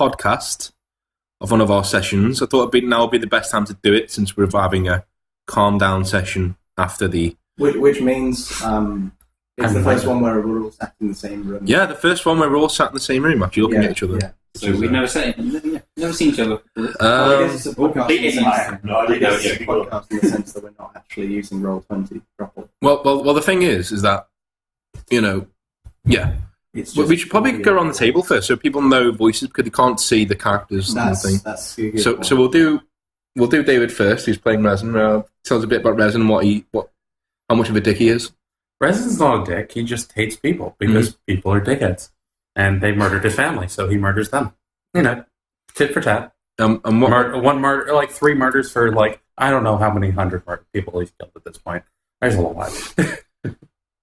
podcast of one of our sessions. I thought now would be the best time to do it since we're having a calm down session after the... Which means it's the first one where we're all sat in the same room. Yeah, the first one where we're all sat in the same room, actually looking at each other. Yeah. So we've never seen each other before. I guess it's a podcast in the sense that we're not actually using Roll20 properly. Well, the thing is that, we should probably go around the table first so people know voices because they can't see the characters and thing. That's a good so we'll do David first, who's playing Resin. Tell us a bit about Resin and how much of a dick he is. Resin's not a dick, he just hates people because people are dickheads. And they murdered his family, so he murders them. Tit for tat. And one murder, like 3 murders for I don't know how many hundred people he's killed at this point. There's a lot.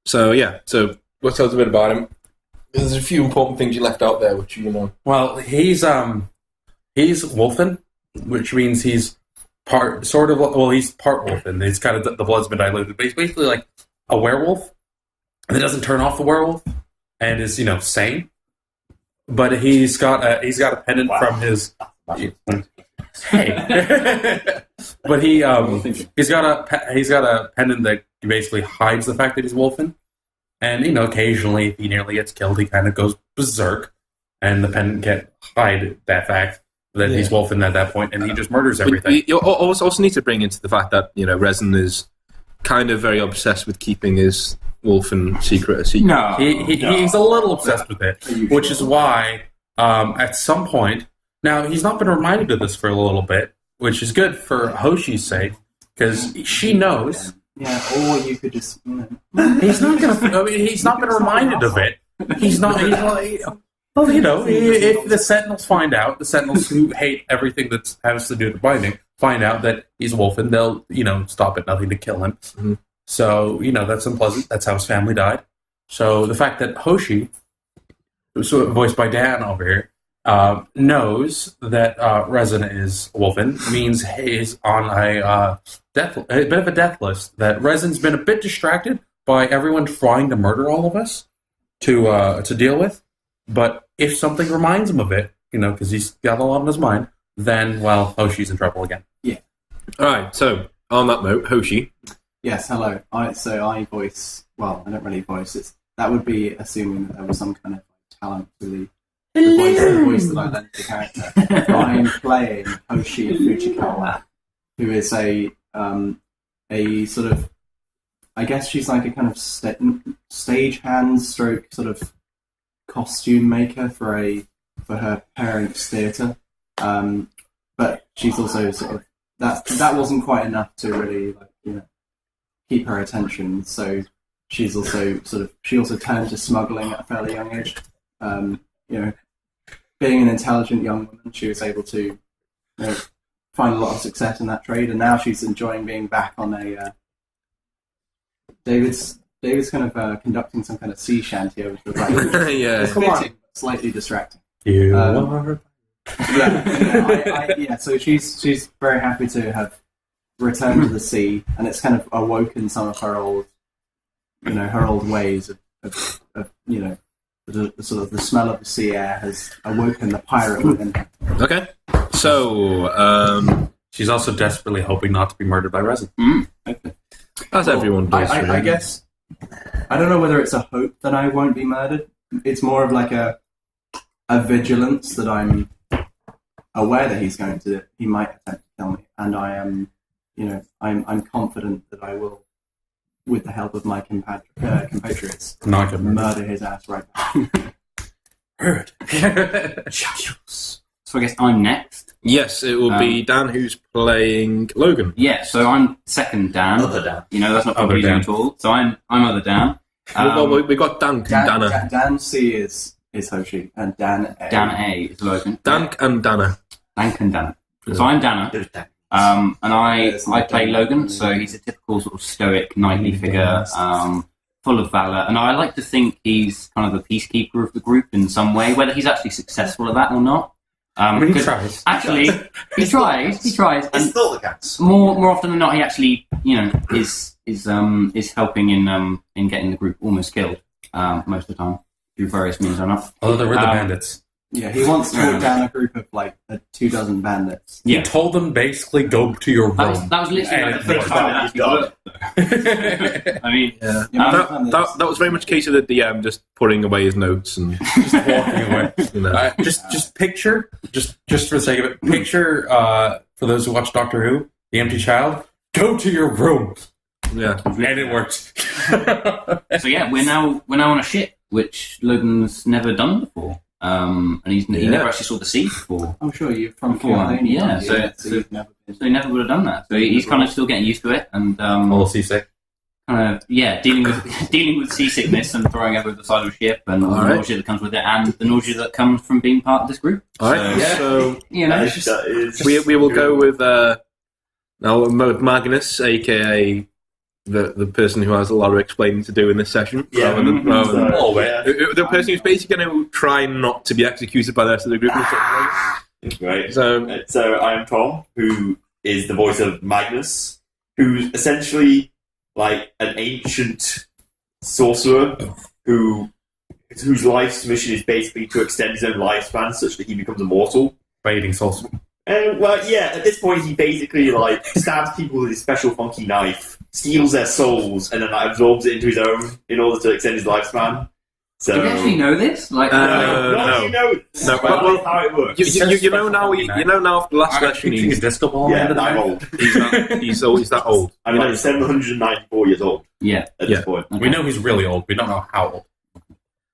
So let's tell us a bit about him. There's a few important things you left out there, which you know. Well, he's wolfen, which means he's part wolfen. He's kind of the blood's been diluted, but he's basically like a werewolf that doesn't turn off the werewolf and is sane. But he's got a pendant from his. Hey, but he's got a pendant that basically hides the fact that he's wolfen, and occasionally if he nearly gets killed, he kind of goes berserk, and the pendant can't hide that fact that he's wolfen at that point, and he just murders everything. You also need to bring into the fact that Resin is kind of very obsessed with keeping his wolfen secret a secret. No, he's a little obsessed with it, which is why at some point. Now, he's not been reminded of this for a little bit, which is good for Hoshi's sake, because she knows. Yeah, or you could just, He's not been reminded of it. He's if the Sentinels find out, the Sentinels who hate everything that has to do with binding, find out that he's wolfen, they'll, stop at nothing to kill him. Mm-hmm. So, that's unpleasant. That's how his family died. So the fact that Hoshi, voiced by Dan over here, knows that Resin is wolfen means he's on a bit of a death list. That Resin's been a bit distracted by everyone trying to murder all of us to deal with. But if something reminds him of it, because he's got a lot on his mind, then Hoshi's in trouble again. Yeah. All right. So on that note, Hoshi. Yes. Hello. I voice. Well, I don't really voice. That would be assuming that there was some kind of talent to the voice that I lent the character. I'm playing Hoshi Fujikawa, who is a sort of, I guess she's like a kind of stagehand stroke sort of costume maker for her parents' theatre. But she's also sort of that wasn't quite enough to really keep her attention. So she's also she also turned to smuggling at a fairly young age. Being an intelligent young woman, she was able to find a lot of success in that trade, and now she's enjoying being back on a. David's kind of conducting some kind of sea shanty over to the right. Yeah, it's fitting, but slightly distracting. You are. So she's very happy to have returned to the sea, and it's kind of awoken some of her old ways of the sort of the smell of the sea air has awoken the pirate within her. Okay, so she's also desperately hoping not to be murdered by Resin. Okay. As everyone does. I guess I don't know whether it's a hope that I won't be murdered. It's more of like a vigilance that I'm aware that he might attempt to kill me, and I am, I'm confident that I will, with the help of my compatriots, murder his ass right back. Heard. So I guess I'm next. Yes, it will be Dan who's playing Logan. Yeah, so I'm second Dan. Other Dan. That's not confusing at all. So I'm other Dan. We got Dan and Dana. Dan C is Hoshi, and Dan A. Dan A is Logan. Dan and Dana. Dank and Dana. So I'm Dana. And I play Logan, so he's a typical sort of stoic, knightly figure, full of valor. And I like to think he's kind of the peacekeeper of the group in some way, whether he's actually successful at that or not. He tries. Actually, he tries. It's still the cats. More often than not, he actually, is helping in getting the group almost killed most of the time through various means or not. Although they're with the bandits. Yeah, he once talked down a group of like 24 bandits. He told them basically go to your room. That was literally like the first time that actually worked. I mean, that was very much a case of the DM just putting away his notes and just walking away. You know. Just picture, just for the sake of it, picture for those who watch Doctor Who, the empty child. Go to your room. Yeah, and it worked. So yeah, we're now on a ship, which Logan's never done before. And he never actually saw the sea before. I'm sure you're from before. Yeah, so he never would have done that. So he's kind of still getting used to it, and a little seasick. Dealing with seasickness and throwing over the side of a ship, and the nausea that comes with it, and the nausea that comes from being part of this group. All right, so you know, we will go with now Magnus, aka the person who has a lot of explaining to do in this session. Yeah, the person who's basically going to try not to be executed by the rest of the group. Great. So I am Tom, who is the voice of Magnus, who's essentially like an ancient sorcerer whose life's mission is basically to extend his own lifespan such that he becomes immortal. Fading sorcerer. At this point he basically like stabs people with his special funky knife, steals their souls, and then absorbs it into his own in order to extend his lifespan. So, do you actually know this? No. Well, how it works. You know now after the last session he's disco ball. Yeah, I'm old. He's that old. I'm like 794 years old. Yeah. At this point. Okay. We know he's really old. We don't know how old.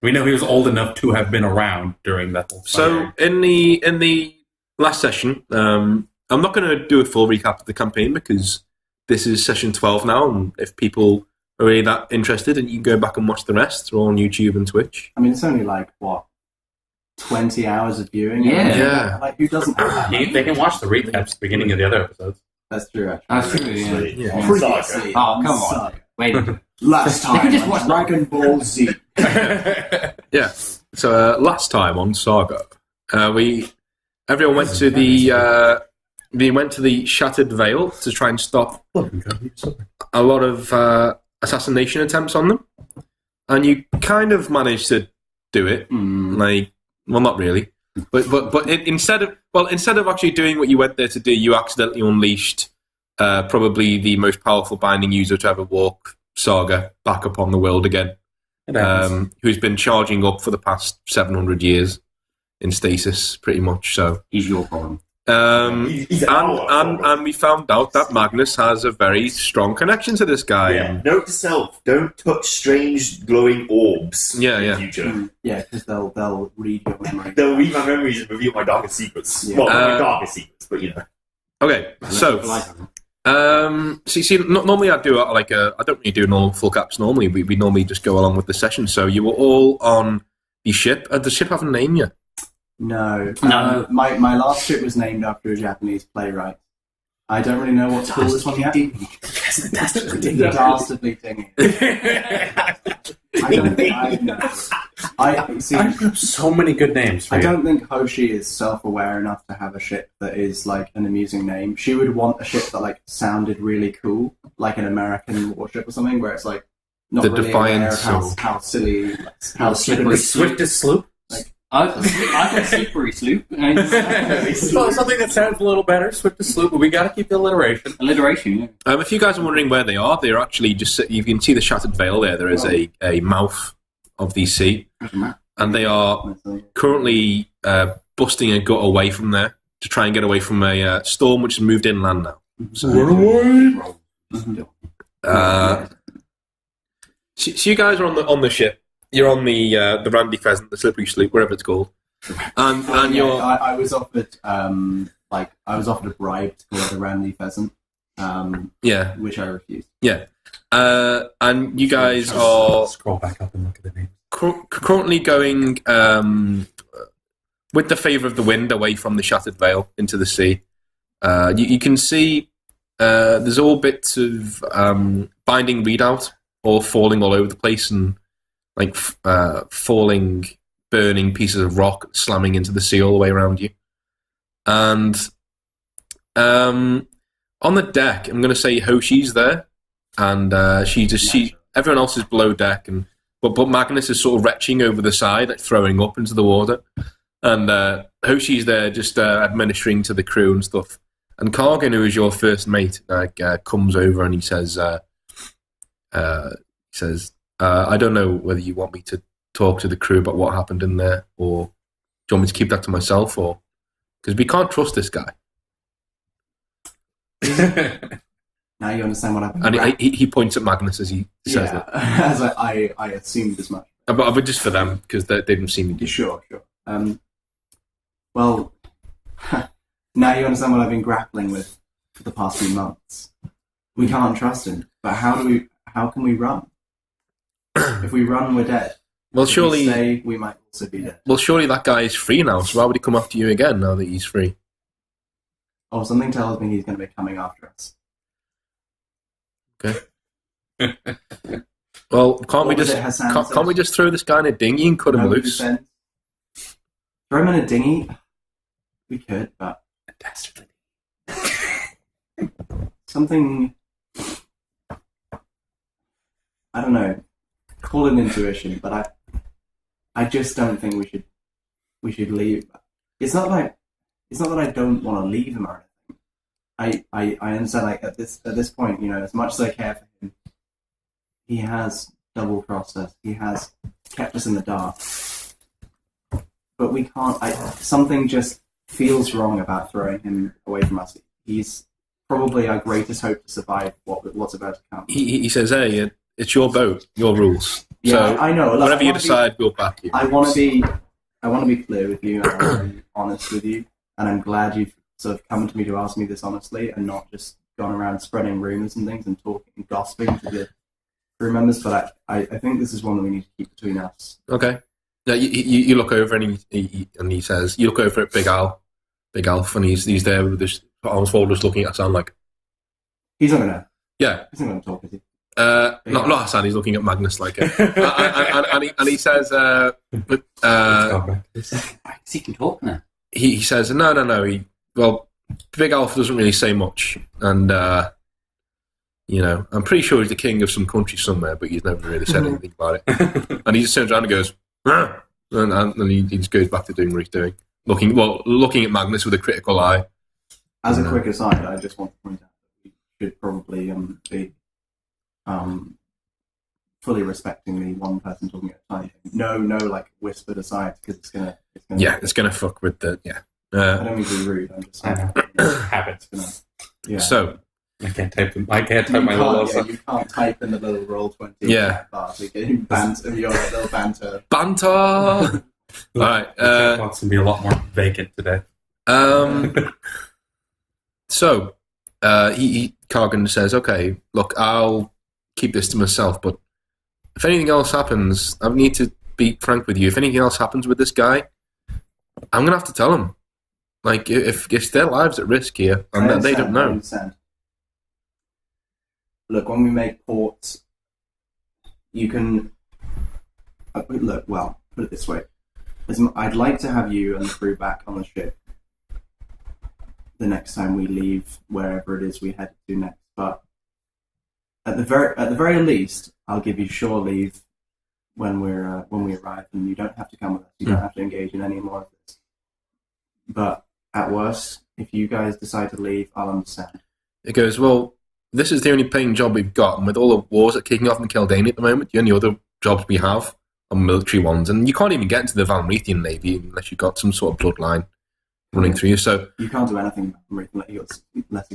We know he was old enough to have been around during that whole time. So in the last session, I'm not going to do a full recap of the campaign because this is session 12 now, and if people are really that interested, and you can go back and watch the rest, they're all on YouTube and Twitch. I mean, it's only like, 20 hours of viewing? Yeah. Like, who doesn't have that? They can watch the recaps at the beginning of the other episodes. That's true, actually. That's true, yeah. Previously, oh, come on. Wait. Last time just on watch Dragon Ball Z. Yeah. So last time on Saga, everyone went to the Shattered Veil to try and stop a lot of assassination attempts on them, and you kind of managed to do it. Not really, but instead of actually doing what you went there to do, you accidentally unleashed probably the most powerful binding user to ever walk Saga back upon the world again, who's been charging up for the past 700 years in stasis, pretty much. So he's your problem. And we found out that Magnus has a very strong connection to this guy. Yeah. Note to self: don't touch strange glowing orbs. Yeah, in the future. Yeah, because they'll read your memories. They'll read my memories and reveal my darkest secrets. Yeah. Well, not my darkest secrets, but you know. Okay, so normally I do I don't really do normal full caps. Normally, we normally just go along with the session. So you were all on the ship. Does the ship have a name yet? No. My last ship was named after a Japanese playwright. I don't really know what to call this one yet. Dastardly Dingy. I have so many good names for I don't think Hoshi is self-aware enough to have a ship that is like an amusing name. She would want a ship that like sounded really cool, like an American warship or something, where it's like not the really Defiance aware of how silly, how slippery. The swiftest sloop. I've got slippery sloop. Something that sounds a little better, swiftest sloop, but we got to keep the alliteration. Alliteration, yeah. If you guys are wondering where they are, they're actually just, you can see the Shattered Veil there. There is a mouth of the sea, and they are currently busting a gut away from there to try and get away from a storm which has moved inland now. So, so you guys are on the ship. You're on the Randy Pheasant, the Slippery Sloop, whatever it's called, and you're. I was offered a bribe to call it the Randy Pheasant. Which I refused. Yeah, and you guys are scroll back up and look at the names. Currently going with the favour of the wind away from the Shattered Veil into the sea. You can see there's all bits of binding readout all falling all over the place and. Like falling, burning pieces of rock slamming into the sea all the way around you. And on the deck, I'm going to say Hoshi's there, and everyone else is below deck, but Magnus is sort of retching over the side, like throwing up into the water. And Hoshi's there just administering to the crew and stuff. And Kargan, who is your first mate, comes over and he says, I don't know whether you want me to talk to the crew about what happened in there, or do you want me to keep that to myself, or because we can't trust this guy. Now you understand what happened. And he points at Magnus as he says that. As I assumed as much. But just for them, because they didn't see me do. Sure. Well, now you understand what I've been grappling with for the past few months. We can't trust him, but how can we run? If we run, we're dead. Well, if surely we stay, we might also be dead. Well, surely that guy is free now, so why would he come after you again now that he's free? Oh, something tells me he's going to be coming after us. Okay. Well, can't we just throw this guy in a dinghy and cut him loose? Throw him in a dinghy? We could, but something, I don't know, call it intuition, but I just don't think we should leave. It's not that I don't want to leave him or anything. I understand, like, at this point, you know, as much as I care for him, he has double-crossed us. He has kept us in the dark. But we can't. Something just feels wrong about throwing him away from us. He's probably our greatest hope to survive what's about to come. He says, "Hey, it's your boat, your rules. Yeah, so I know. Whatever you decide, we'll back you." I want to be clear with you, and I want to be honest with you. And I'm glad you've sort of come to me to ask me this honestly, and not just gone around spreading rumors and things and talking and gossiping to the crew members. But I think this is one that we need to keep between us. Okay. Yeah, you look over and he says, you look over at Big Alf, and he's there with his arms folded, just looking at Hassan like. He's not gonna. Yeah. He's not gonna talk, is he? Not Hassan. He's looking at Magnus like it, and he says, he can talk now. He says, no. Big Alf doesn't really say much, and you know, I'm pretty sure he's the king of some country somewhere, but he's never really said anything about it. And he just turns around and goes, and he just goes back to doing what he's doing, looking at Magnus with a critical eye. As a quick aside, I just want to point out that we should probably be fully respecting the one person talking at a time. No, like whispered aside, because it's gonna fuck with the I don't mean to be rude. I'm just saying habits. So I can't type my little. Yeah, you can't type in the little Roll20. Yeah. Bars. You get banter. Your little banter. Banter. All right. The wants to be a lot more vacant today. So Kargan says, "Okay, look, I'll keep this to myself, but if anything else happens, I need to be frank with you. If anything else happens with this guy, I'm gonna have to tell him. Like, if their lives at risk here, and they don't know." Look, when we make ports, you can look. Well, put it this way: I'd like to have you and the crew back on the ship the next time we leave wherever it is we head to next. But at the very least, I'll give you shore leave when we arrive, and you don't have to come with us. You don't have to engage in any more of this. But at worst, if you guys decide to leave, I'll understand. It goes, well, this is the only paying job we've got, and with all the wars that are kicking off in Kildane at the moment, the only other jobs we have are military ones, and you can't even get into the Valmrethian Navy unless you've got some sort of bloodline running through you. So you can't do anything unless you've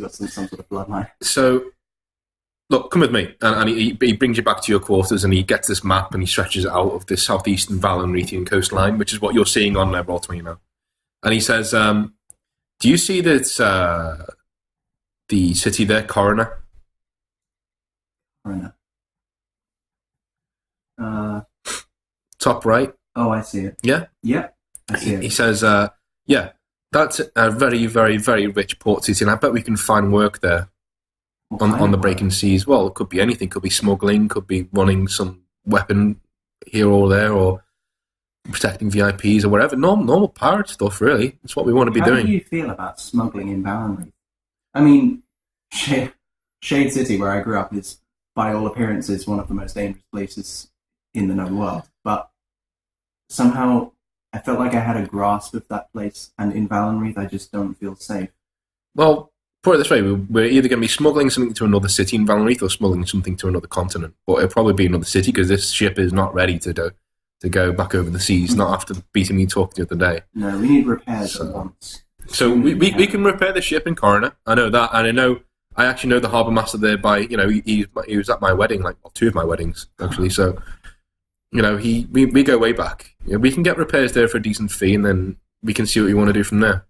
got some sort of bloodline. So, look, come with me, and he brings you back to your quarters, and he gets this map and he stretches it out of the southeastern Valmrethian coastline, which is what you're seeing on Roll20 now. And he says, "Do you see this the city there, Coroner?" Coroner. Top right. Oh, I see it. Yeah? Yeah, I see it. He says, yeah, that's a very, very, very rich port city, and I bet we can find work there on the breaking seas. Well, it could be anything. Could be smuggling, could be running some weapon here or there, or protecting VIPs or whatever. Normal pirate stuff, really. It's what we want to be doing. How do you feel about smuggling in Ballenry? I mean, Shade City, where I grew up, is, by all appearances, one of the most dangerous places in the known world. But somehow I felt like I had a grasp of that place, and in Valenreath, I just don't feel safe. Well, put it this way, we're either going to be smuggling something to another city in Valenreath or smuggling something to another continent. But it'll probably be another city because this ship is not ready to go back over the seas, not after beating me talk the other day. No, we need repairs at once. So we can repair the ship in Coroner. I know that, and I actually know the harbour master there by, he was at my wedding, like 2 of my weddings, actually. So, we go way back. We can get repairs there for a decent fee, and then we can see what we want to do from there.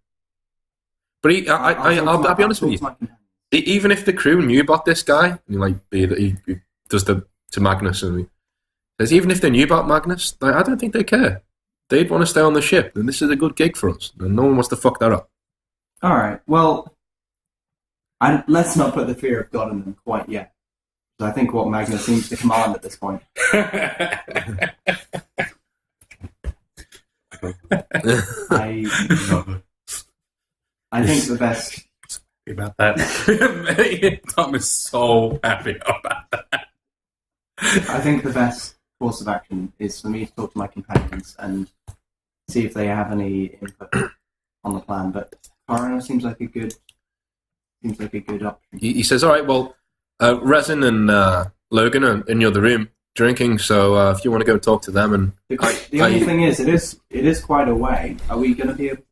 But I'll be honest with you. Even if the crew knew about this guy, and he does to Magnus, and he says, even if they knew about Magnus, I don't think they care. They'd want to stay on the ship, and this is a good gig for us, and no one wants to fuck that up. All right. Well, let's not put the fear of God in them quite yet. I think what Magnus seems to command at this point. I think the best about that. Tom is so happy about that. I think the best course of action is for me to talk to my companions and see if they have any input on the plan. But Coroner seems like a good option. He says, "All right, well, Resin and Logan are in the other room drinking. So if you want to go talk to them, and the only thing is, it is quite a way. Are we going to be able?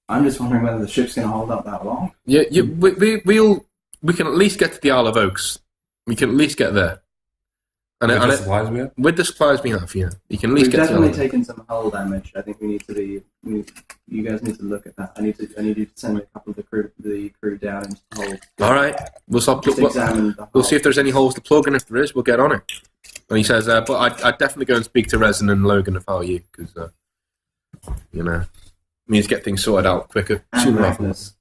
I'm just wondering whether the ship's going to hold up that long. Yeah, we can at least get to the Isle of Oaks. We can at least get there. And with the supplies we have? With the supplies we have, yeah. You can at least We've get definitely to the taken some hull damage. I think we need to be. You guys need to look at that. I need you to send a couple of the crew down into the hold. All right, we'll examine the hull. We'll see if there's any holes to plug, and if there is, we'll get on it. And he says, but I'd definitely go and speak to Resin and Logan if I were you, because means get things sorted out quicker. And Magnus,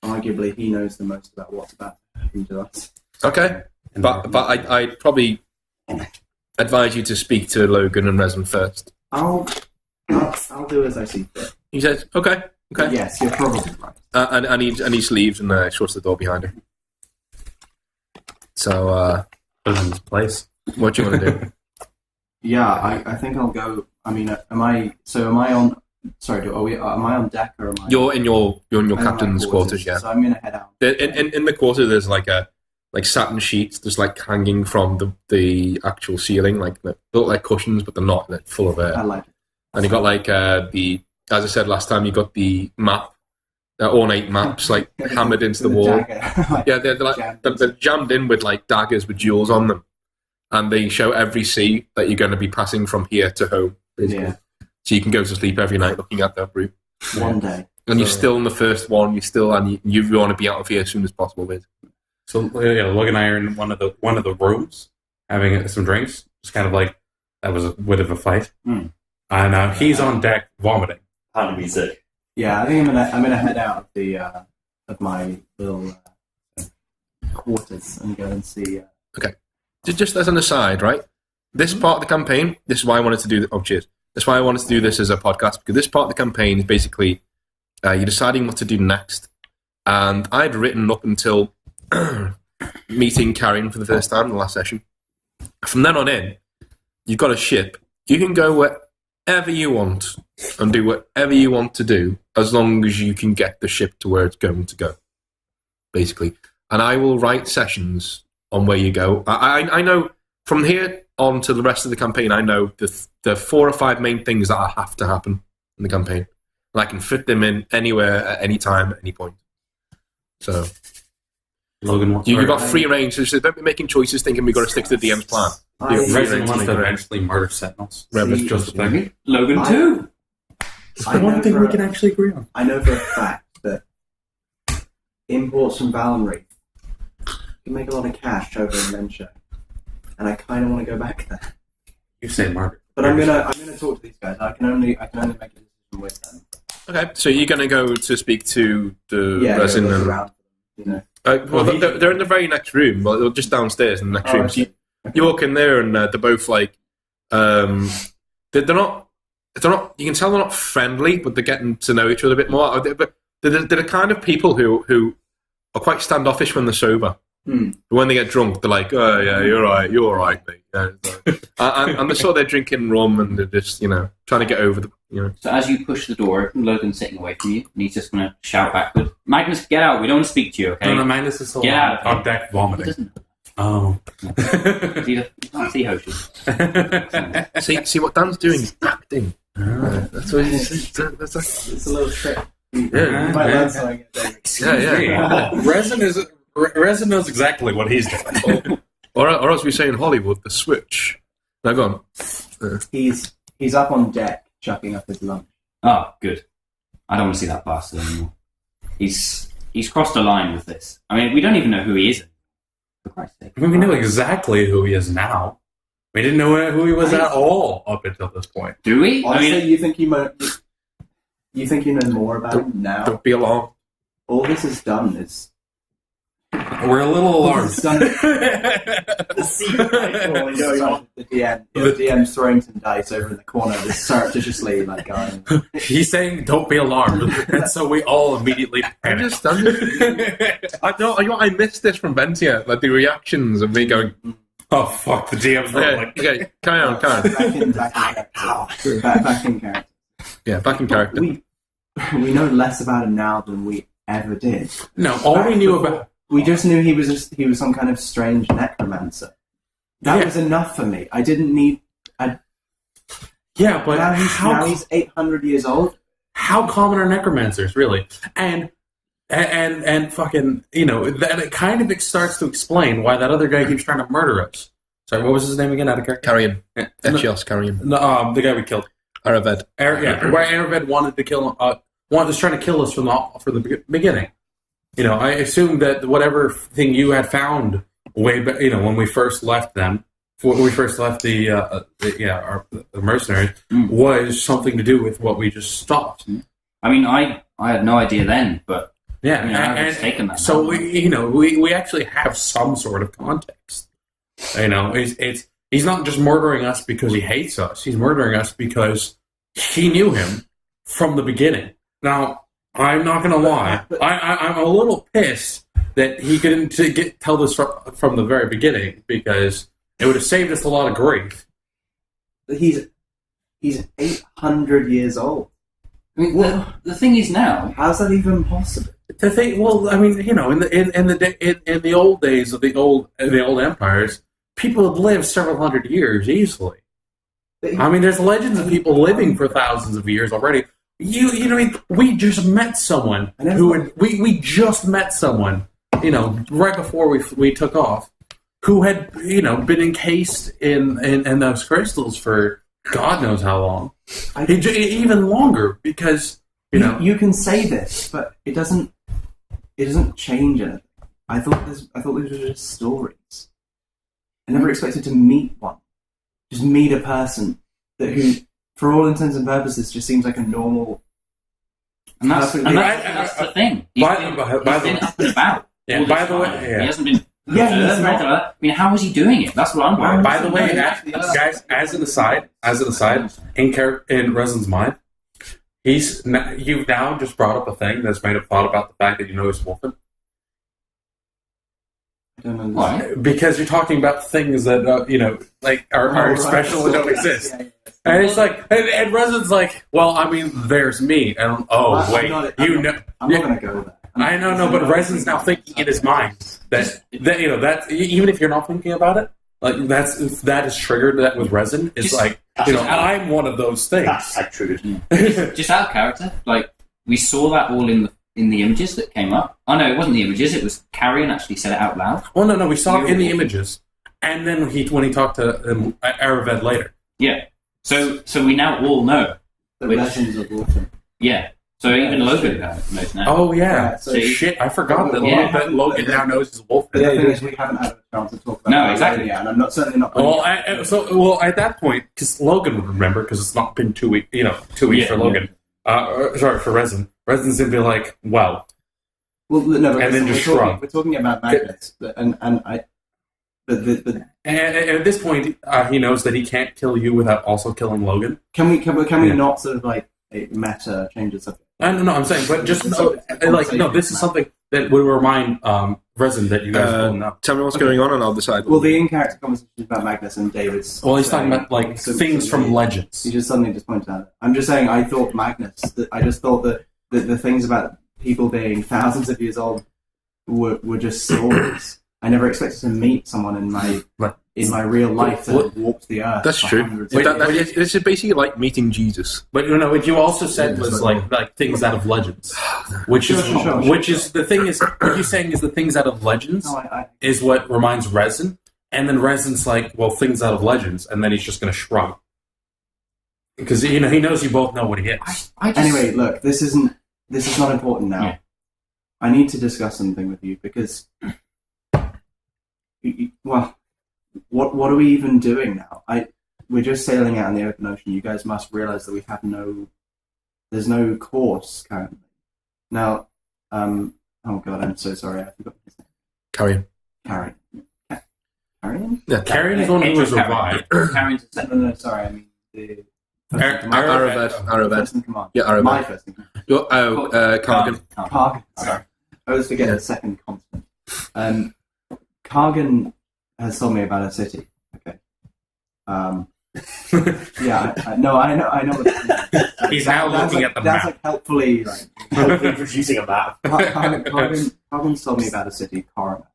arguably, he knows the most about what's about to happen to us. Okay, but I'd probably advise you to speak to Logan and Resin first. I'll do as I see fit. He says, okay. Yes, you're probably right. And he leaves and shuts the door behind her. So, put him in his place. What do you want to do? Yeah, I think I'll go. I mean, am I on? Sorry, am I on deck or am I? You're in your captain's quarters, yeah. So I'm gonna head out. In the quarter, there's like satin sheets, just like hanging from the actual ceiling, they look like cushions, but they're not. They're full of air. I like it. And you got as I said last time, you got the map, ornate maps, hammered into the wall. Yeah, they're jammed in with daggers with jewels on them, and they show every sea that you're going to be passing from here to home. Basically. Yeah. So you can go to sleep every night looking at that route. One day. And you're still in the first one. You want to be out of here as soon as possible, basically. So Logan and I are in one of the rooms having some drinks. It's kind of like that was a bit of a fight, and he's on deck vomiting. How to be sick. Yeah, I think I'm gonna head out of my little quarters and go and see. Okay, just as an aside, right? This part of the campaign. This is why I wanted to do. Cheers. That's why I wanted to do this as a podcast, because this part of the campaign is basically you're deciding what to do next. And I'd written up until meeting Karen for the first time in the last session. From then on in, you've got a ship. You can go wherever you want and do whatever you want to do, as long as you can get the ship to where it's going to go, basically. And I will write sessions on where you go. I know from here on to the rest of the campaign, I know the 4 or 5 main things that have to happen in the campaign. And I can fit them in anywhere, at any time, at any point. So, Logan, you've got free range. So don't be making choices thinking we've got to stick to the DM's plan. Resin wants to eventually murder Sentinels. That's just the thing. Logan too. The one thing we can actually agree on. I know for a fact that imports from Valenreath can make a lot of cash over in Venture. And I kind of want to go back there. You say Margaret, but I'm gonna talk to these guys. I can only make a decision with them. Okay, so you're gonna go to speak to the Resin and around, they're in the very next room. Well, they're just downstairs in the next room. So you walk in there, and they're both they're not. You can tell they're not friendly, but they're getting to know each other a bit more. But they're the kind of people who are quite standoffish when they're sober. But when they get drunk, they're like, "Oh yeah, you're all right, mate." I'm sure they're drinking rum and they're just, trying to get over the, So as you push the door open, Logan's sitting away from you, and he's just going to shout backward, Magnus, get out, we don't want to speak to you, okay? No, Magnus is still Get out. on deck He vomiting. doesn't Oh. you can't see Hoshi. See what Dan's doing is acting. That's what he's It's a little trick. You Yeah. might learn something. Yeah. Resin knows exactly what he's doing. Or as we say in Hollywood, the switch. Now go on. He's up on deck, chucking up his lunch. Oh, good. I don't want to see that bastard anymore. He's crossed a line with this. I mean, we don't even know who he is. For Christ's sake. I mean, we know exactly who he is now. We didn't know who he was at all up until this point. Do we? Honestly, I mean, you think you know more about him now? Don't be alarmed. All this is done is We're a little all alarmed. this is done. The secret ritual is Going on with the DM. The DM's throwing some dice over in the corner, just surreptitiously going. He's saying, "Don't be alarmed," and so we all immediately I'm panic. just, I missed this from Ventia, like the reactions of me going, Oh fuck! The DM's rolling. okay, carry on. Back in character. Yeah, back in character. We know less about him now than we ever did. No, all we knew about. We just knew he was some kind of strange necromancer. That was enough for me. I didn't need. Yeah, but Now he's 800 years old. how common are necromancers, really? And fucking, that it kind of starts to explain why that other guy keeps trying to murder us. Sorry, what was his name again? Out of character? Carrion. Yeah. Echios Carrion. No, the guy we killed. Araved. Where Aravad wanted to kill him, was trying to kill us from the beginning. I assumed that whatever thing you had found when we first left them, when we first left the mercenaries, was something to do with what we just stopped. I mean, I had no idea then, but Yeah, I've taken that. So we actually have some sort of context. He's not just murdering us because he hates us. He's murdering us because he knew him from the beginning. Now, I'm not going to lie. I'm a little pissed that he couldn't tell this from the very beginning, because it would have saved us a lot of grief. He's 800 years old. I mean, the thing is now, How's that even possible? The thing, well, I mean, in the old days of the old empires, people had lived several hundred years easily. I mean, there's legends of people living for thousands of years already. We just met someone we just met someone, right before we took off, who had been encased in those crystals for God knows how long, even longer, because you can say this, but it doesn't change anything. I thought these were just stories. I never expected to meet one. Just meet a person who, for all intents and purposes, just seems like a normal. and that's the thing. He's been up and about. Yeah, all the by the way, time. yeah. He hasn't been. Yeah, I mean, how is he doing it? That's what I'm worried By about. the way, guys, as an aside, in Resin's mind, you've now just brought up a thing that's made him thought about the fact that he's wolfing. I don't know. Why? Because you're talking about things that are special and don't exist. And it's like, and Resin's like, well, I mean, there's me. And I'm not going to go there. I know, but Resin's now thinking in his mind that even if you're not thinking about it, like that is triggered. That with Resin, it's I'm one of those things. That's triggered. Just out of character, like we saw that all in the images that came up. Oh no, it wasn't the images. It was Carrion actually said it out loud. Well, no, we saw it in the images, and then when he talked to Araved later. Yeah. So we now all know. The legends of Wolfen. Yeah. So even Logan knows now. Oh yeah. Yeah, so shit! I forgot that, Yeah. Logan now knows his wolf. But the thing is, we haven't had a chance to talk about No, that exactly. yet, and I'm certainly not. Well, at that point, because Logan would remember, because it's not been 2 weeks. 2 weeks for Logan. Sorry, for Resin. Resin's gonna be like, wow. Well, no, but And then just shrug. we're talking about Magnus, but at this point, he knows that he can't kill you without also killing Logan. can we not sort of like meta change the subject? No, I'm saying, but just this is something that would remind Resin that you guys are pulling up? Tell me what's going on the other side. Well, the in-character conversation is about Magnus and David's. Well, he's talking about like things from legends. He just suddenly just pointed out. I'm just saying. I thought Magnus. I just thought that the things about people being thousands of years old were just stories. I never expected to meet someone in my real life that had walked the earth. That's true. This is basically like meeting Jesus. But what you also said was like things out of legends, which is the thing is what you're saying is the things out of legends is what reminds Resin, and then Resin's like, well, things out of legends, and then he's just going to shrug because he knows you both know what he is. Anyway, look, this is not important now. Yeah. I need to discuss something with you because, well, what are we even doing now? We're just sailing out in the open ocean. You guys must realize that we have there's no course currently. Now, oh god, I'm so sorry, I forgot his name. Carrion. Carrion? Yeah, Carrion is one who was revived. Carrion's a second. No, sorry, I mean the Aravad. First in command. Yeah, Aravad. My first in command. Kargan. Kargan. Sorry. I always forget the second consonant. Kargan has told me about a city. Okay. Yeah, I know what He's now looking at the that's map. like helpfully Introducing a map. Kargan's told me about a city, Koromel.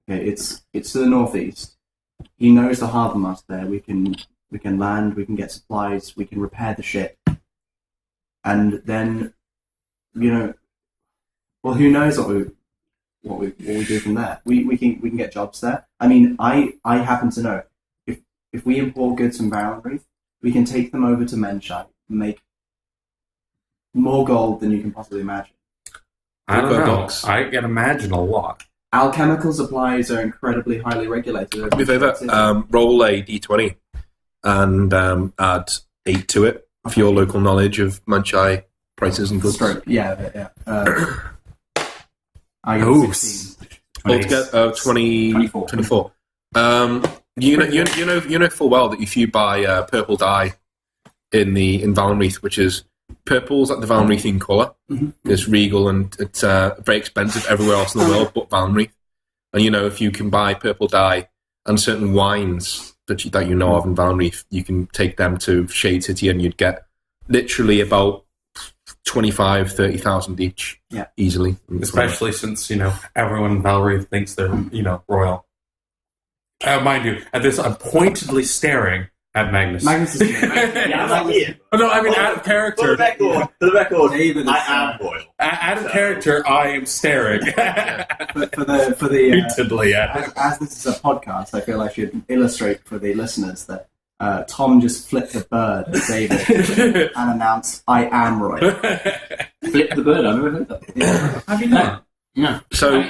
Okay, it's to the northeast. He knows the harbour master there. We can land, we can get supplies, we can repair the ship. And then, well, who knows what we do from there? We can get jobs there. I mean, I happen to know if we import goods from Baron Reef, we can take them over to Menshite and make more gold than you can possibly imagine. I don't know. I can imagine a lot. Alchemical supplies are incredibly highly regulated. Do me a favour, roll a d20 and add 8 to it for your local knowledge of Manchai prices and goods. Yeah. I got 16. Altogether, 24. You know full well that if you buy purple dye in Valenreath, which is purple's like the Valenreathian colour, it's regal and it's very expensive everywhere else in the world but Valenreath. And if you can buy purple dye and certain wines that you know of in Valenreath, you can take them to Shade City and you'd get literally about 25,000-30,000 each, easily. Especially since everyone in Valenreath thinks they're royal. Mind you, at this, I'm pointedly staring at Magnus. Magnus is No, I mean out of character. For the record, David I am royal. Out of character, I am staring. for the Pointedly at. As this is a podcast, I feel I should illustrate for the listeners that Tom just flipped a bird at David and announced, "I am royal." Flip the bird. I've never heard that. Have you not? No. So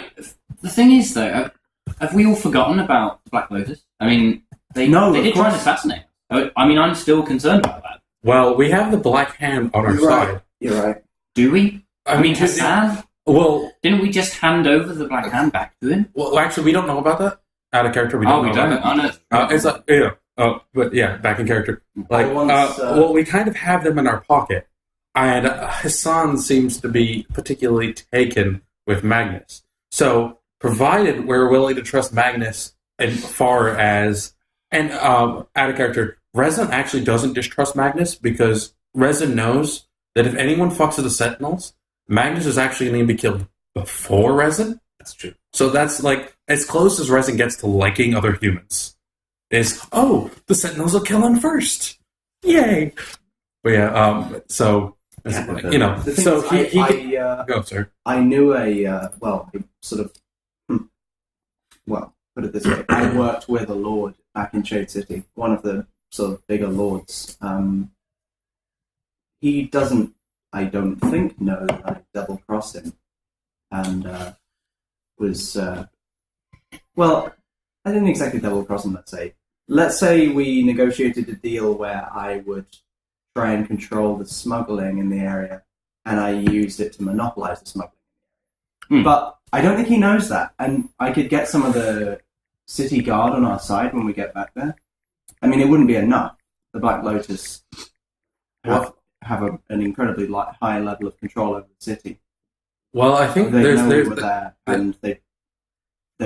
the thing is, though, have we all forgotten about the Black Lotus? I mean, they did try to assassinate us. I mean, I'm still concerned about that. Well, we have the Black Hand on our side. You're right. Do we? I mean, Hassan? Well, didn't we just hand over the Black Hand back to him? Well, actually, we don't know about that. Out of character, we don't know about that. Oh, no. It's like, but yeah, back in character. Like, well, we kind of have them in our pocket. And Hassan seems to be particularly taken with Magnus. So, provided we're willing to trust Magnus as far as... And out of character, Resin actually doesn't distrust Magnus because Resin knows that if anyone fucks with the Sentinels, Magnus is actually going to be killed before Resin. That's true. So that's like as close as Resin gets to liking other humans. Is, the Sentinels will kill him first. Yay! But yeah, so... so go, sir. I knew put it this way. I worked with a lord back in Shade City, one of the sort of bigger lords. He doesn't, I don't think, know that I double-crossed him. And was... well, I didn't exactly double-cross him, let's say. Let's say we negotiated a deal where I would try and control the smuggling in the area, and I used it to monopolize the smuggling in the area. But I don't think he knows that, and I could get some of the city guard on our side when we get back there. I mean, it wouldn't be enough. The Black Lotus have an incredibly high level of control over the city. Well, I think They know we there's were there, and there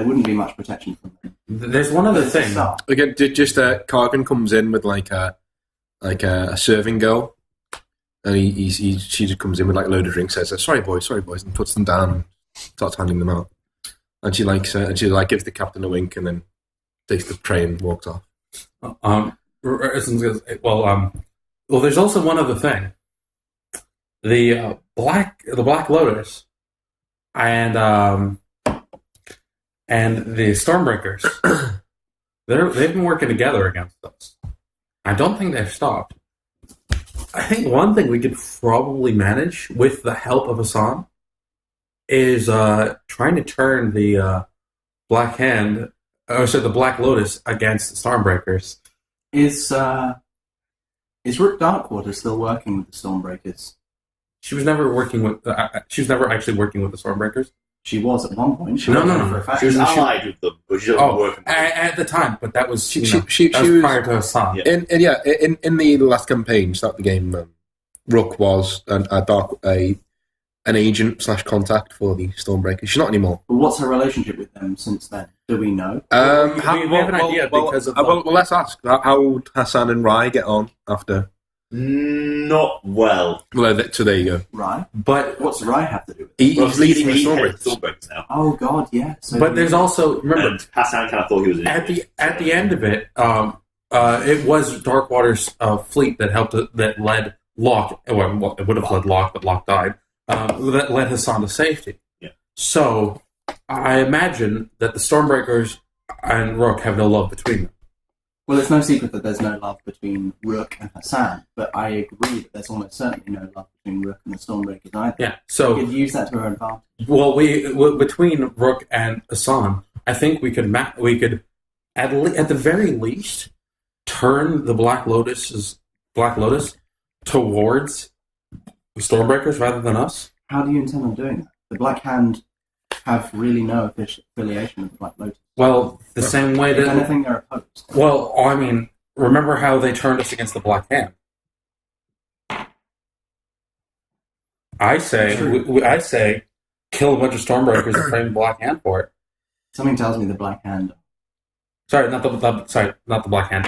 wouldn't be much protection from them. there's one other thing. Again, just Kargan comes in with like a serving girl, and she just comes in with like a load of drinks, says, "Sorry boys," and puts them down, and starts handing them out. And she gives the captain a wink, and then takes the tray and walks off. Well, there's also one other thing. The Black Lotus and the Stormbreakers, they've been working together against us. I don't think they've stopped. I think one thing we could probably manage with the help of Hassan is trying to turn the the Black Lotus against the Stormbreakers. Is Rook Darkwater still working with the Stormbreakers? She was never actually working with the Stormbreakers. She was at one point. No. For a fact. She was allied with them, but she doesn't work with them. At the time, but that was She that was was prior to Hassan. Yeah. In the last campaign, start the game. Rook was an agent / contact for the Stormbreakers. She's not anymore. But what's her relationship with them since then? Do we know? We have an idea because of well, let's ask. How would Hassan and Rai get on after? Not well. Well, so there you go. Right. But What's Rai have to do with it? He's leading the he's head of Stormbreakers. Stormbreakers now. Oh God, yeah. So but there's also remember And Hassan kind of thought he was at the end of it, it was Darkwater's fleet that led Locke. Well, it would have led Locke, but Locke died. That led Hassan to safety. Yeah. So I imagine that the Stormbreakers and Rook have no love between them. Well, it's no secret that there's no love between Rook and Hassan, but I agree that there's almost certainly no love between Rook and the Stormbreakers either. Yeah. So We could use that to our advantage. well, between Rook and Hassan, I think we could at the very least turn the Black Lotus towards the Stormbreakers rather than us. How do you intend on doing that? The Black Hand have really no official affiliation with the Black Lotus. Well, the same way If that anything, they're opposed. well, I mean, remember how they turned us against the Black Hand? I say kill a bunch of Stormbreakers and frame the Black Hand for it. Something tells me the Black Hand. Sorry, not the Black Hand.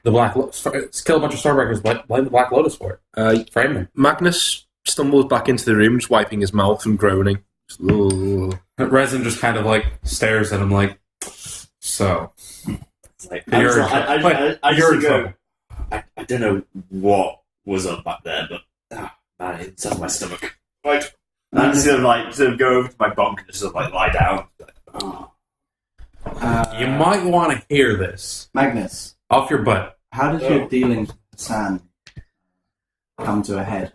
The Black Lotus. Kill a bunch of Stormbreakers. Blame the Black Lotus for it. Frame them. Magnus stumbles back into the room, just wiping his mouth and groaning. Resin just kind of like stares at him like, so. like, You're I you're in just go, trouble. I don't know what was up back there, but man, it sets my stomach. Right. And I'm just gonna go over to my bunk and just lie down. You might want to hear this Magnus, off your butt. how did your dealings with Hassan come to a head?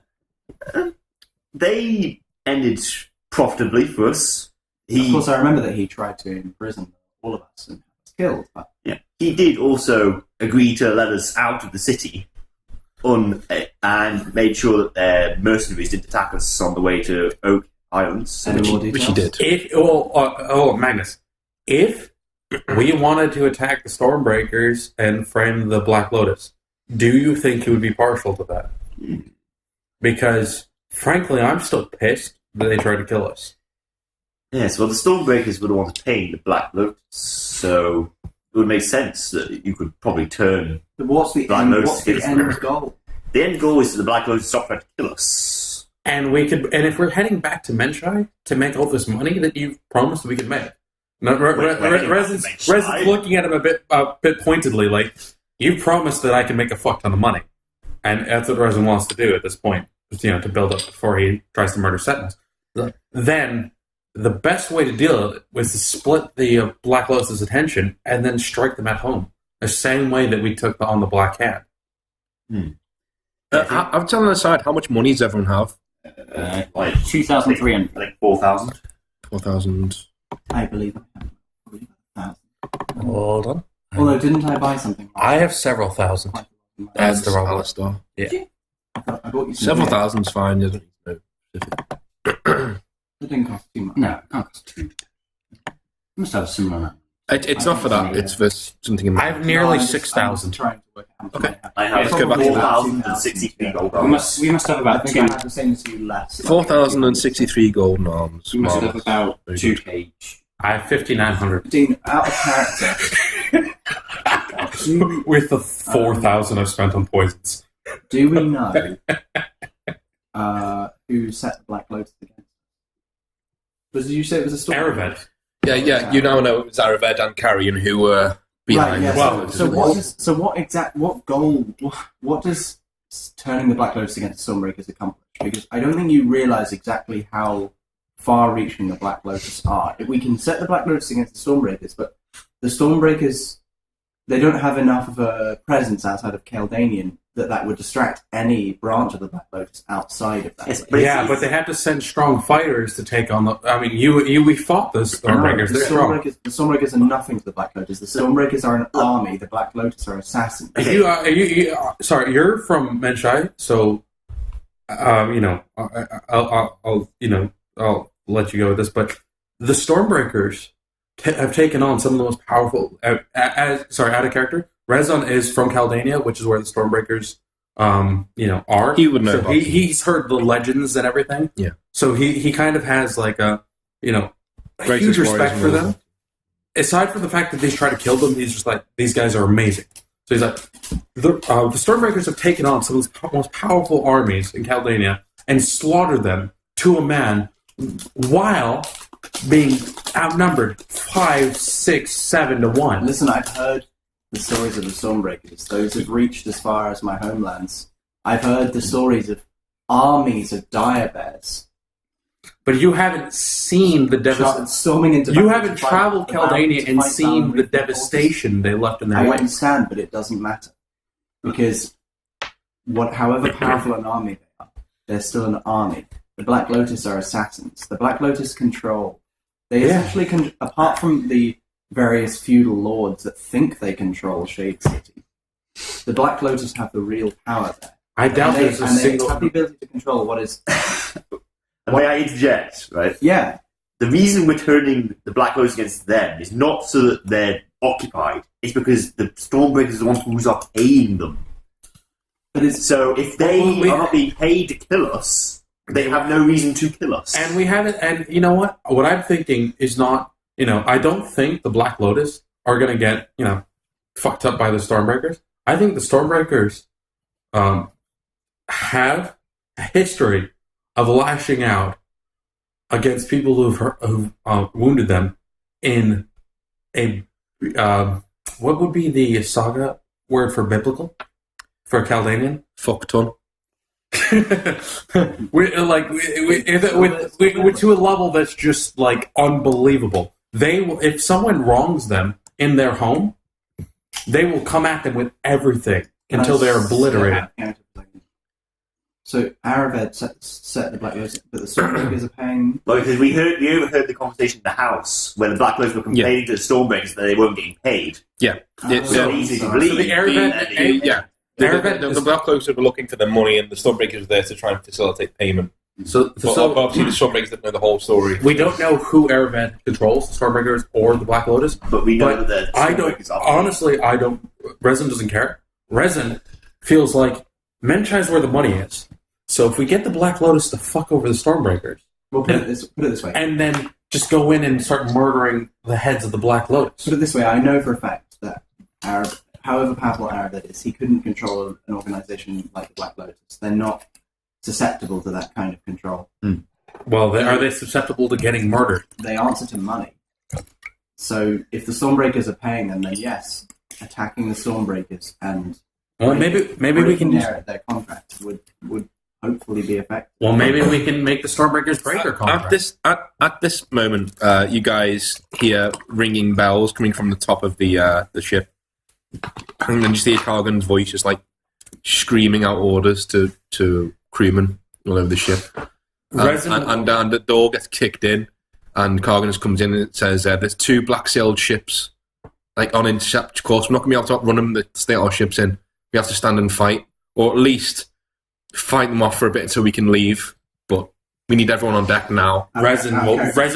They ended profitably for us. Of course, I remember that he tried to imprison all of us and was killed. But Yeah, he did also agree to let us out of the city, and made sure that their mercenaries didn't attack us on the way to Oak Islands. any more Which details? he did. Magnus, if we wanted to attack the Stormbreakers and frame the Black Lotus, do you think he would be partial to that? Because, frankly, I'm still pissed that they tried to kill us. Yes, well, the Stormbreakers would want to pay the Black Lotus, so it would make sense that you could probably turn. What's the Black end, Lotus what's the is- end goal? The end goal is that the Black Lotus stop trying to kill us. And if we're heading back to Menshai to make all this money that you've promised we could make. No, we're heading back to Resin's Menshai? looking at him a bit pointedly, like, you promised that I can make a fuck ton of money. And that's what Resin wants to do at this point, to build up before he tries to murder Sentinels. Then the best way to deal with it was to split the Black Lotus's attention and then strike them at home. The same way that we took on the Black Hand. I'm telling aside, how much money does everyone have? Like 2,300. I think 4,000. 4,000. I believe I have. Hold on. Although, didn't I buy something? I have several thousand. That's the wrong one. Alistair. I bought you some. Several thousand's fine. You don't need to know. It didn't cost too much. No, it can't cost 2. Must have a similar amount. It's not for that. It's for something in I have nearly I'm just 6,000. trying to work out how much Okay. I have. I Let's have go back to that. 4,063 gold We arms. must have I about think two. I have the same as you less. 4,063 golden arms. We must have Marvellous. about Very 2 good. cage. I have 5,900 Dean, out of character, with the 4,000 I've spent on poisons. do we know who set the Black Lotus against? Did you say it was a story? Aravad. Yeah. You now know it was Araved and Carrion who were behind. Right, yeah. Well, What does turning the Black Lotus against Stormbreakers accomplish? Because I don't think you realise exactly how far-reaching the Black Lotus are. If we can set the Black Lotus against the Stormbreakers, but the Stormbreakers, they don't have enough of a presence outside of Kaldanian that would distract any branch of the Black Lotus outside of that. Yes, place. Yeah, but they had to send strong fighters to take on the. I mean, we fought the Stormbreakers. The They're strong. Stormbreakers are nothing to the Black Lotus. The Stormbreakers are an army. The Black Lotus are assassins. Sorry, you're from Menshai, so I'll let you go with this. But the Stormbreakers have taken on some of the most powerful. Out of character. Rezon is from Caldania, which is where the Stormbreakers, are. He would know. So he's heard the legends and everything. Yeah. So he kind of has like a Greatest huge warriors respect in for the them. world. Aside from the fact that they try to kill them, he's just like, these guys are amazing. So he's like, the Stormbreakers have taken on some of the most powerful armies in Caldania and slaughtered them to a man while being outnumbered 5, 6, 7 to 1. Listen, I've heard the stories of the Stormbreakers. Those have reached as far as my homelands. I've heard the stories of armies of dire bears. But you haven't seen the devastation. Storming into You battle haven't to fight- traveled to fight- Caldania to and fight seen down the reinforcements. devastation they left in their I wake. understand, but it doesn't matter. Because however powerful an army they are, they're still an army. The Black Lotus are assassins. The Black Lotus control. They essentially, apart from the various feudal lords that think they control Shade City, the Black Lotus have the real power there. I doubt and there's a they single. have the ability to control what is... May I interject, right? Yeah. The reason we're turning the Black Lotus against them is not so that they're occupied. It's because the Stormbreakers are the ones who are paying them. But it's... So if they are not being paid to kill us, they have no reason to kill us. And we haven't. And you know what? What I'm thinking is not. I don't think the Black Lotus are going to get fucked up by the Stormbreakers. I think the Stormbreakers have a history of lashing out against people who've wounded them in a what would be the Saga word for biblical for Caldanian? Fuck ton. we're to a level that's just like unbelievable. They will, if someone wrongs them in their home, they will come at them with everything until they're obliterated. So Araved set the Black Lotus, but the Stormbreakers are paying... Well, because we overheard the conversation in the house where the Black Lotus were complaining to the Stormbreakers that they weren't getting paid. Yeah. So easy to believe. So the Araved, The Black Lotus were looking for their money, and the Stormbreakers were there to try and facilitate payment. So Obviously, the Stormbreakers didn't know the whole story. we don't know who Araved controls, the Stormbreakers or the Black Lotus. But we know that the Resin Stormbreakers doesn't care. Resin feels like Menshai's where the money is. So if we get the Black Lotus to fuck over the Stormbreakers, Well, put it this way. and then just go in and start murdering the heads of the Black Lotus. Put it this way, I know for a fact that however powerful Araved is, he couldn't control an organization like the Black Lotus. They're not susceptible to that kind of control. Well, are they susceptible to getting murdered? They answer to money. So if the Stormbreakers are paying them, then yes, attacking the Stormbreakers and Well, maybe we can. their contract would hopefully be effective. Well, maybe we can make the Stormbreakers break their contract. At this moment, you guys hear ringing bells coming from the top of the ship, and then you see Kargan's voice just like screaming out orders to crewmen all over the ship. And the door gets kicked in, and Kargan just comes in and it says, "There's 2 black-sailed ships like on intercept course. We're not going to be able to outrun them. To stay our ships in. We have to stand and fight, or at least fight them off for a bit until we can leave. But we need everyone on deck now." Resin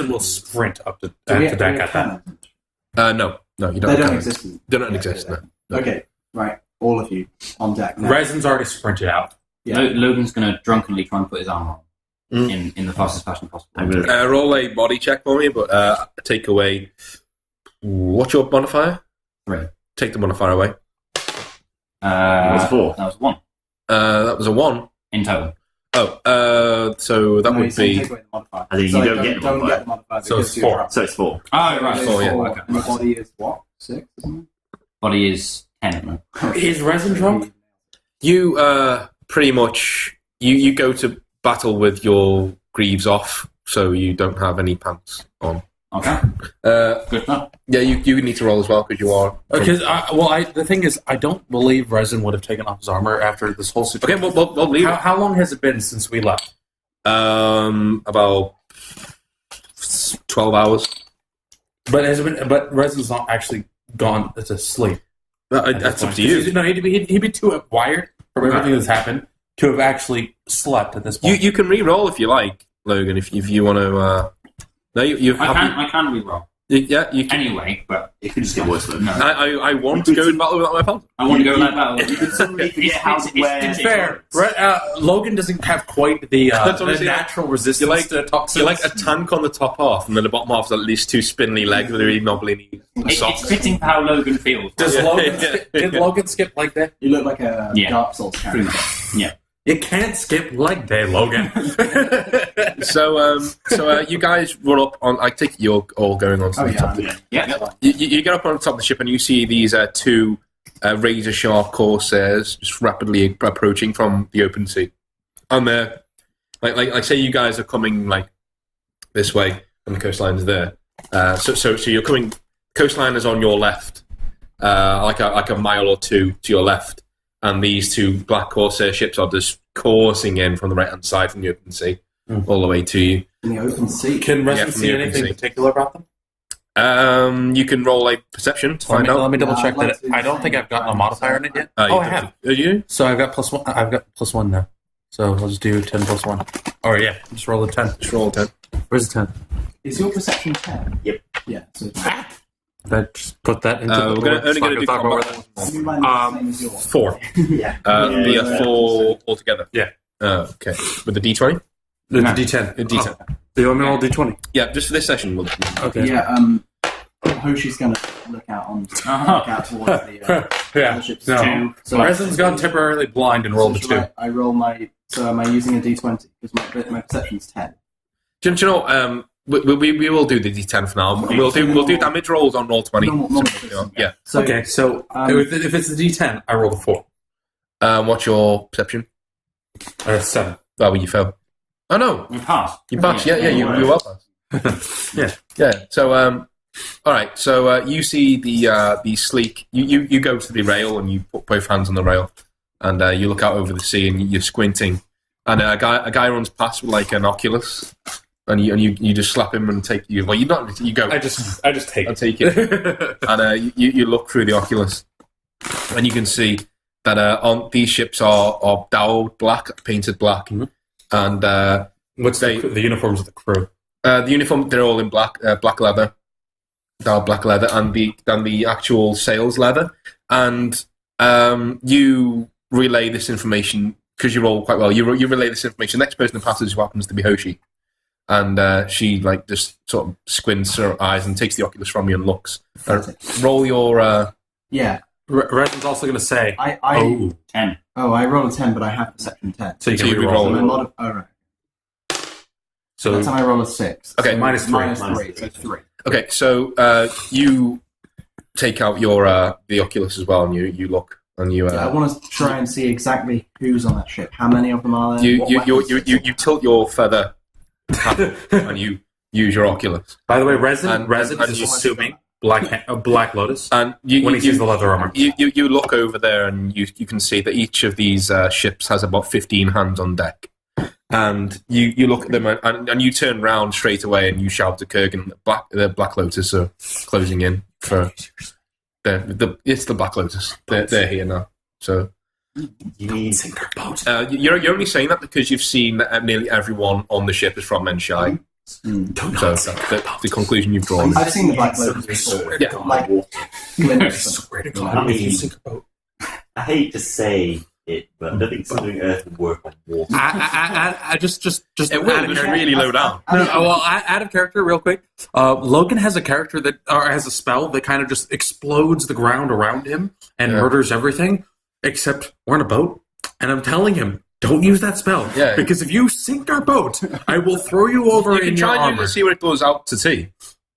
will sprint up to deck at that. No, you don't. They don't exist. They don't exist. No. Okay, right. All of you on deck. Now. Resin's already sprinted out. Yeah. Logan's going to drunkenly try and put his armor on in the fastest fashion possible. Roll a body check for me, but take away. What's your modifier? 3. Take the modifier away. That was 4. That was 1 That was a 1 in total. Oh, so that would be. Take away the modifier. I think So you don't get the don't modifier. get the modifier. So because it's you're 4. drunk. So it's 4. Oh, right. It's 4, yeah. four, Okay. and the body is what? 6? Isn't Body is 10. Is Resin drunk? You pretty much you go to battle with your greaves off, so you don't have any pants on. Okay. Good enough. Yeah, you need to roll as well because you are. Because the thing is, I don't believe Resin would have taken off his armor after this whole situation. Okay, we'll leave. How long has it been since we left? About 12 hours. But Resin's not actually gone to sleep. That's up to you. No, he'd be too wired from everything that's happened to have actually slept at this point. You can re-roll if you like, Logan. If you want to. No, you I haven't. can reroll. Yeah, you can. Anyway, but It could just get worse though. no. I want to go in battle without my pants. I want to go like that. You could suddenly forget how to wear. To be fair, Logan doesn't have quite the That's what I'm saying. natural resistance to toxins. You're like a tank on the top half, and then the bottom half is at least 2 spindly legs with a really knobbly knees. It's fitting for how Logan feels. Does Yeah. Logan did Logan skip like that? You look like a Yeah. Dark Souls character. Yeah. You can't skip leg day, Logan. So you guys run up on. I think you're all going on to the top. Yeah. You get up on the top of the ship and you see these 2 razor sharp corsairs just rapidly approaching from the open sea. And they're like say you guys are coming like this way and the coastline is there. So you're coming. Coastline is on your left, like a mile or 2 to your left, and these 2 black corsair ships are just coursing in from the right hand side from the open sea all the way to you. In the open sea. Can Resin from see the open anything sea. particular about them? You can roll a perception to find out. Let me double Yeah, check I'd like that. to do I don't the think same. I've gotten a modifier in it yet. You I don't- have. Are you? So I've got +1. I've got +1 now. So I'll just do 10 + 1. Oh yeah, just roll a 10. Just roll 10. Where's the 10? Is your perception 10? Yep. Yeah. So Let's put that into We're only going to do talk about combat. you mind the same as yours? 4. Yeah. Be a 4 altogether. Yeah. Okay. With the D20? The No. D10. The D10. Do you want me to roll D20? Yeah, just for this session. We'll Okay. Yeah. Hoshi's gonna look out on look out towards the Yeah. ships. No. So Resin's gone temporarily blind and rolled a should 2. I roll my. So am I using a D20? Because my perception's 10. Do you know? We will do the D10 for now. We'll do damage rolls on roll 20. Normal Yeah. So, Okay, so if it's the D10, I rolled a 4. What's your perception? 7. Oh, you fail. Oh no, We passed. you passed. Yeah, you well passed. Yeah. So all right. So you see the sleek. You go to the rail and you put both hands on the rail, and you look out over the sea and you're squinting, and a guy runs past with like an Oculus, and you just slap him and take you. Well, you not you go. I just take I'll it. take it. And you look through the Oculus, and you can see that on these ships are doweled black, painted black, and What's the uniforms of the crew? the uniform, they're all in black, black leather, doweled black leather, and the actual sails leather. And you relay this information because you roll quite well. You relay this information. The next person in passage who happens to be Hoshi, and she like just sort of squints her eyes and takes the Oculus from you and looks. Roll your. yeah. Resin's also going to say, I 10. I roll a 10, but I have perception 10. so you So can you re-roll. So my re-roll. right. So That time I roll a 6. Okay. So Minus 3. Minus Minus 3, so 3. Okay, so you take out your the Oculus as well, and you look and you. I want to try and see exactly who's on that ship. How many of them are there? You What you, you, weapons? you tilt your feather cap and you use your Oculus. by the way, Resin And is you- assuming Black Lotus And when he sees the leather armor. you look over there and you can see that each of these ships has about 15 hands on deck. And you look at them and you turn round straight away and you shout to Kurgan, the Black Lotus are closing in for it's the Black Lotus. They're here now. So you're only saying that because you've seen that nearly everyone on the ship is from Menshai. So that's the conclusion you've drawn. I've seen the Black Lotus before. Yeah. Like, glimpses of them. God, I if you mean- sink a boat. I hate to say it, but I don't think something Earth would work on water. I just It will, but it's really low down. No, well, out of character, real quick. Logan has a character that, or has a spell that kind of just explodes the ground around him and murders everything, except we're on a boat. And I'm telling him, don't use that spell. Yeah. Because if you sink our boat, I will throw you over You can in your try and armor. see what it goes out to sea.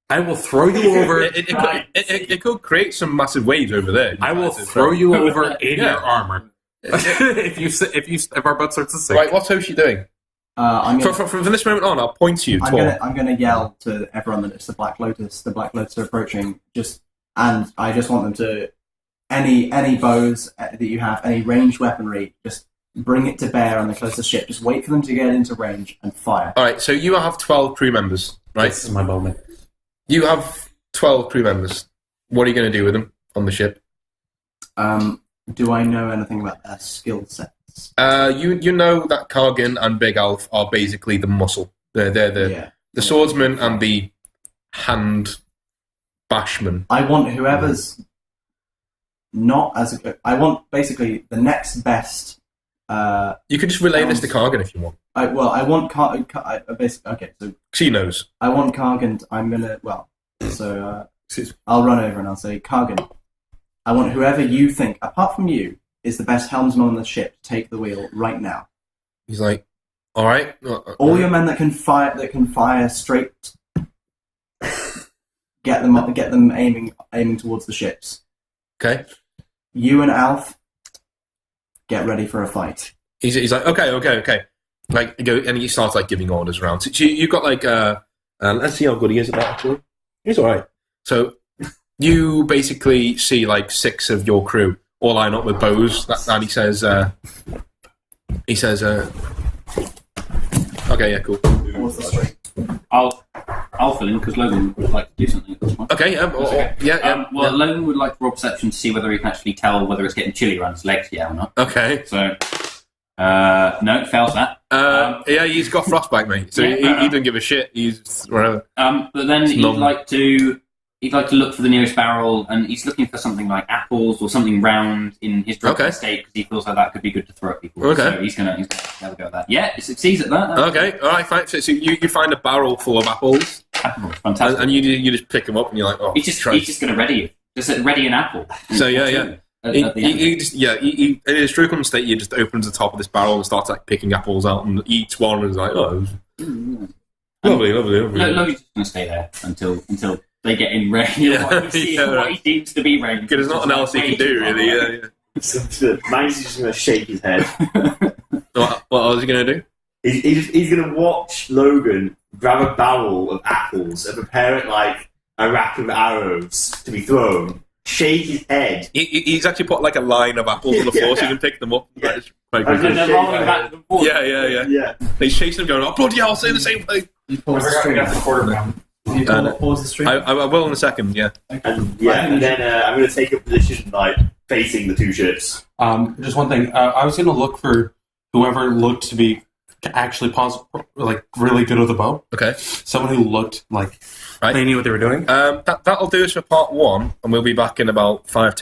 I will throw you over. It could create some massive waves over there. I will throw you over in Yeah. your armor. if our boat starts to sink. Right, what's Hoshi doing? I'm gonna, From this moment on, I'll point to you. I'm gonna yell to everyone that it's the Black Lotus. The Black Lotus are approaching. And I just want them to any bows that you have, any ranged weaponry, just bring it to bear on the closest ship. Just wait for them to get into range and fire. All right, so you have 12 crew members, right? This is my moment. You have 12 crew members. What are you going to do with them on the ship? Do I know anything about their skill sets? You know that Kargan and Big Alf are basically the muscle. They're the swordsman and the hand bashman. I want whoever's not as good. I want basically the next best. You could just relay this to Kargan if you want. I want basically okay. So She knows. I want Kargan. I'll run over and I'll say, Kargan, I want whoever you think, apart from you, is the best helmsman on the ship to take the wheel right now. He's like, all right. All your men that can fire straight. Get them aiming towards the ships. Okay. You and Alf, get ready for a fight. He's like, okay. Like, go, and he starts like giving orders around. So you've got like, let's see how good he is at that. Actually, he's all right. So you basically see like 6 of your crew all line up with bows. And he says, okay, yeah, cool. What's the strength? I'll fill in because Logan would like to do something at this point. Okay, Logan would like to roll perception to see whether he can actually tell whether it's getting chilly around his legs, or not. Okay. So, no, fails that. Yeah, he's got frostbite, mate. So he doesn't give a shit. He's whatever. But then he'd like to look for the nearest barrel, and he's looking for something like apples or something round in his drunken state because he feels like that could be good to throw at people. Okay. So he's gonna have a go at that. Yeah, he succeeds at that. Okay, all right, fine. So you find a barrel full of apples, Apples, fantastic. and you just pick them up, and you're like, oh, he's just gonna ready you. Just ready an apple. So yeah. At the end. He in his drunken state, he just opens the top of this barrel and starts like picking apples out and eats one, and is like, oh, lovely. Logan's just gonna stay there until they get in range. What he seems to be range. Because there's nothing else he can do, really. Yeah. So Maggie's just going to shake his head. What else is he going to do? He's going to watch Logan grab a barrel of apples and prepare it like a rack of arrows to be thrown. Shake his head. He's actually put like a line of apples on the floor so you can pick them up. Yeah. That's quite And good. They're rolling back and forth. Yeah. He's chasing him, going, oh, bloody hell, say the same thing. You pause the stream. You pause the stream. I will in a second, yeah. And then I'm going to take a position like facing the 2 ships. Just one thing. I was going to look for whoever looked to be actually like really good with the bow. Okay. Someone who looked like Right. they knew what they were doing. That'll do us for part 1, and we'll be back in about 5